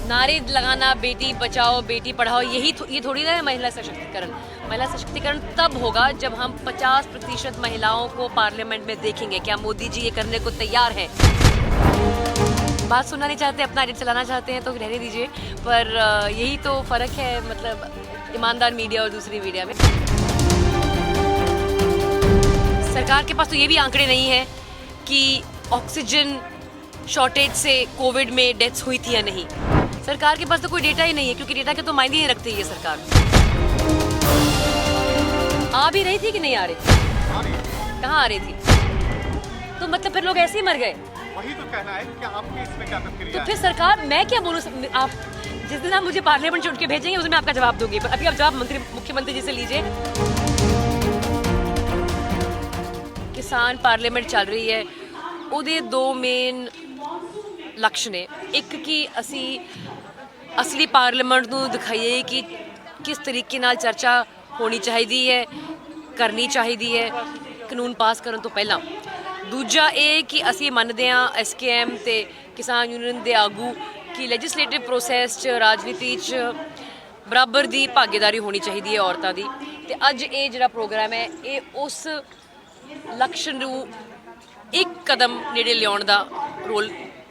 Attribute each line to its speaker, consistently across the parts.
Speaker 1: नारे लगाना बेटी बचाओ बेटी पढ़ाओ ये थोड़ी ना है महिला सशक्तिकरण। महिला सशक्तिकरण तब होगा जब हम 50% महिलाओं को पार्लियामेंट में देखेंगे। क्या मोदी जी ये करने को तैयार हैं? बात सुनना नहीं चाहते, अपना एडिट चलाना चाहते हैं तो रहने दीजिए, पर यही तो फ़र्क है मतलब ईमानदार मीडिया और दूसरी मीडिया में। सरकार के पास तो ये भी आंकड़े नहीं है कि ऑक्सीजन शॉर्टेज से कोविड में डेथ्स हुई थी या नहीं। सरकार के पास तो कोई डेटा ही नहीं है, क्योंकि डेटा के तो मायने ही रखती है ये सरकार। आ भी रही थी कि नहीं आ रही थी? कहाँ आ रही थी? तो मतलब फिर लोग ऐसे ही मर गए।
Speaker 2: वही तो कहना है कि आपकी इसमें क्या प्रतिक्रिया
Speaker 1: तो
Speaker 2: है?
Speaker 1: फिर सरकार, मैं क्या बोलूँ? आप जिस दिन आप मुझे पार्लियामेंट चुन के भेजेंगे उस दिन मैं आपका जवाब दूंगी, पर अभी आप जवाब मुख्यमंत्री जी से लीजिए। किसान पार्लियामेंट चल रही है, ਉਹਦੇ दो मेन लक्ष्य ने। एक कि ਅਸੀਂ असली पार्लियामेंट ਨੂੰ ਦਿਖਾਈਏ कि किस तरीके ਨਾਲ चर्चा होनी चाहिए, करनी चाहिए कानून पास ਕਰਨ ਤੋਂ ਪਹਿਲਾਂ। दूजा ये कि ਅਸੀਂ ਮੰਨਦੇ ਹਾਂ SKM ਤੇ किसान यूनियन ਦੇ ਆਗੂ कि ਲੈਜਿਸਲੇਟਿਵ ਪ੍ਰੋਸੈਸ 'ਚ ਰਾਜਨੀਤੀ 'ਚ ਬਰਾਬਰ ਦੀ ਭਾਗੀਦਾਰੀ ਹੋਣੀ ਚਾਹੀਦੀ ਹੈ ਔਰਤਾਂ ਦੀ। ਤੇ ਅੱਜ ਇਹ ਜਿਹੜਾ ਪ੍ਰੋਗਰਾਮ ਹੈ ਇਹ ਉਸ लक्ष्य ਨੂੰ एक कदम नेड़े लियाउण दा रोल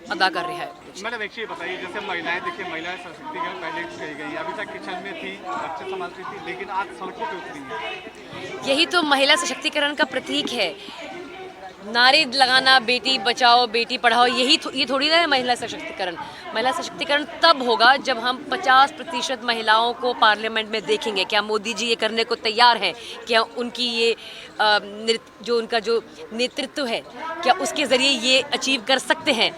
Speaker 1: अदा कर रहा है।
Speaker 2: मैडम एक चीज़ बताइए, जैसे महिलाएं, देखिए महिलाएं सशक्तिकरण पहले कही गई, अभी तक किचन में थी, बच्चे संभालती थी, लेकिन आज सड़कों पे उतरी हैं।
Speaker 1: यही तो महिला सशक्तिकरण का प्रतीक है। नारे लगाना बेटी बचाओ बेटी पढ़ाओ ये थोड़ी ना है महिला सशक्तिकरण। महिला सशक्तिकरण तब होगा जब हम 50% महिलाओं को पार्लियामेंट में देखेंगे। क्या मोदी जी ये करने को तैयार हैं? क्या उनकी ये उनका जो नेतृत्व है, क्या उसके ज़रिए ये अचीव कर सकते हैं?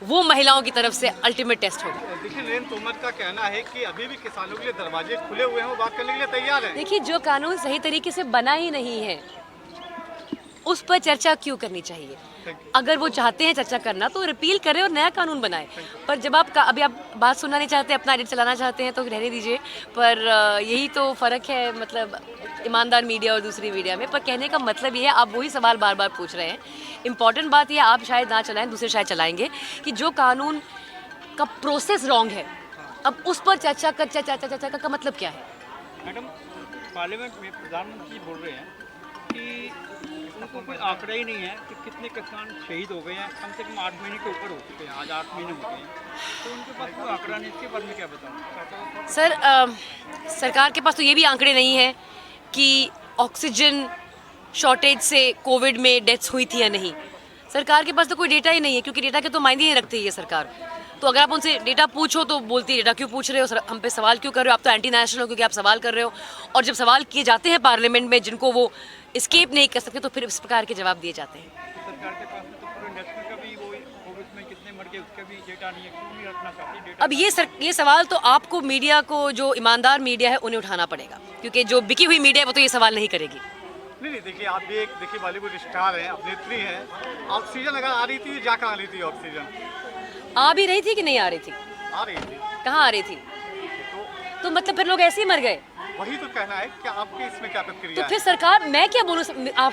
Speaker 1: वो महिलाओं की तरफ से अल्टीमेट टेस्ट होगा।
Speaker 2: देखिए नरेंद्र तोमर का कहना है कि अभी भी किसानों के लिए दरवाजे खुले हुए हैं, वो बात करने के लिए तैयार है।
Speaker 1: देखिए, जो कानून सही तरीके से बना ही नहीं है उस पर चर्चा क्यों करनी चाहिए? अगर वो चाहते हैं चर्चा करना तो रिपील करें और नया कानून बनाएं। पर जब अभी आप बात सुनना नहीं चाहते, अपना एडिट चलाना चाहते हैं तो रहने दीजिए, पर यही तो फ़र्क है मतलब ईमानदार मीडिया और दूसरी मीडिया में। पर कहने का मतलब ये है, आप वही सवाल बार बार पूछ रहे हैं। इम्पॉर्टेंट बात ये आप शायद ना चलाएं, दूसरे शायद चलाएंगे, कि जो कानून का प्रोसेस रॉन्ग है, अब उस पर चर्चा का मतलब क्या है?
Speaker 3: मैडम, पार्लियामेंट में प्रधानमंत्री बोल रहे हैं कि उनको कोई आंकड़ा ही नहीं है कि कितने किसान शहीद हो गए हैं। कम से कम 8 महीने के ऊपर हो चुके हैं, आज 8 महीने हो गए हैं, तो उनके पास कोई आंकड़ा नहीं। इसके बारे में क्या बताऊँ
Speaker 1: सर? सरकार के पास तो ये भी आंकड़े नहीं है कि ऑक्सीजन शॉर्टेज से कोविड में डेथ्स हुई थी या नहीं। सरकार के पास तो कोई डेटा ही नहीं है, क्योंकि डेटा के तो मायने ही रखती है ये सरकार। तो अगर आप उनसे डेटा पूछो तो बोलती है डेटा क्यों पूछ रहे हो, हम पे सवाल क्यों कर रहे हो? आप तो एंटी नेशनल हो क्योंकि आप सवाल कर रहे हो। और जब सवाल किए जाते हैं पार्लियामेंट में जिनको वो एस्केप नहीं कर सकते, तो फिर इस प्रकार के जवाब दिए जाते हैं।
Speaker 3: सरकार के पास तो पूरे नेशनल का भी वो कोविड में कितने मर गए उसका भी डेटा नहीं है, क्यों नहीं रखना चाहती डेटा?
Speaker 1: अब ये सवाल तो आपको, मीडिया को, जो ईमानदार मीडिया है उन्हें उठाना पड़ेगा, क्योंकि जो बिकी हुई मीडिया है वो तो ये सवाल नहीं करेगी।
Speaker 2: नहीं, देखिए आप भी एक बॉलीवुड स्टार हैं, अभिनेत्री हैं। ऑक्सीजन अगर आ रही थी, जा कहाँ रही थी ऑक्सीजन?
Speaker 1: आ भी रही थी कि नहीं आ रही थी?
Speaker 2: आ रही थी।
Speaker 1: कहाँ आ रही थी? तो मतलब फिर लोग ऐसे ही मर गए।
Speaker 2: वही तो कहना है कि आपकी इसमें क्या प्रतिक्रिया
Speaker 1: तो
Speaker 2: है?
Speaker 1: फिर सरकार, मैं क्या बोलूँ? आप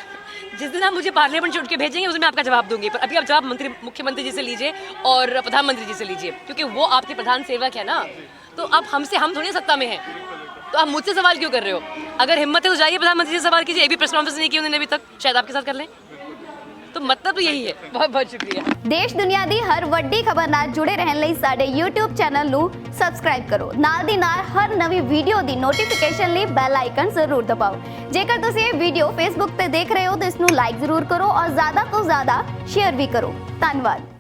Speaker 1: जिस दिन आप मुझे पार्लियामेंट चुन के भेजेंगे उस दिन मैं आपका जवाब दूंगी, पर अभी आप जवाब मुख्यमंत्री जी से लीजिए और प्रधानमंत्री जी से लीजिए, क्योंकि वो आपके प्रधान सेवक है ना। तो अब हम थोड़ी सत्ता में हैं, तो आप मुझसे सवाल क्यों कर रहे हो? अगर हिम्मत है तो जाइए प्रधानमंत्री जी से सवाल कीजिए। ये भी प्रेस कॉन्फ्रेंस नहीं की उन्होंने अभी तक, शायद आपके साथ कर लें। तो मतलब तो यही है। बहुत बहुत शुक्रिया।
Speaker 4: देश दुनिया दी हर वड्डी खबर नाल जुड़े रहन लई साडे YouTube चैनल नू सबसक्राइब करो। नाल दी नाल हर नवी वीडियो दी नोटिफिकेशन लई बेल आइकन जरूर दबाओ। जेकर तुसीं ये वीडियो फेसबुक ते देख रहे हो तो इसनू लाइक जरूर करो और ज्यादा तो ज्यादा शेयर भी करो। धन्यवाद।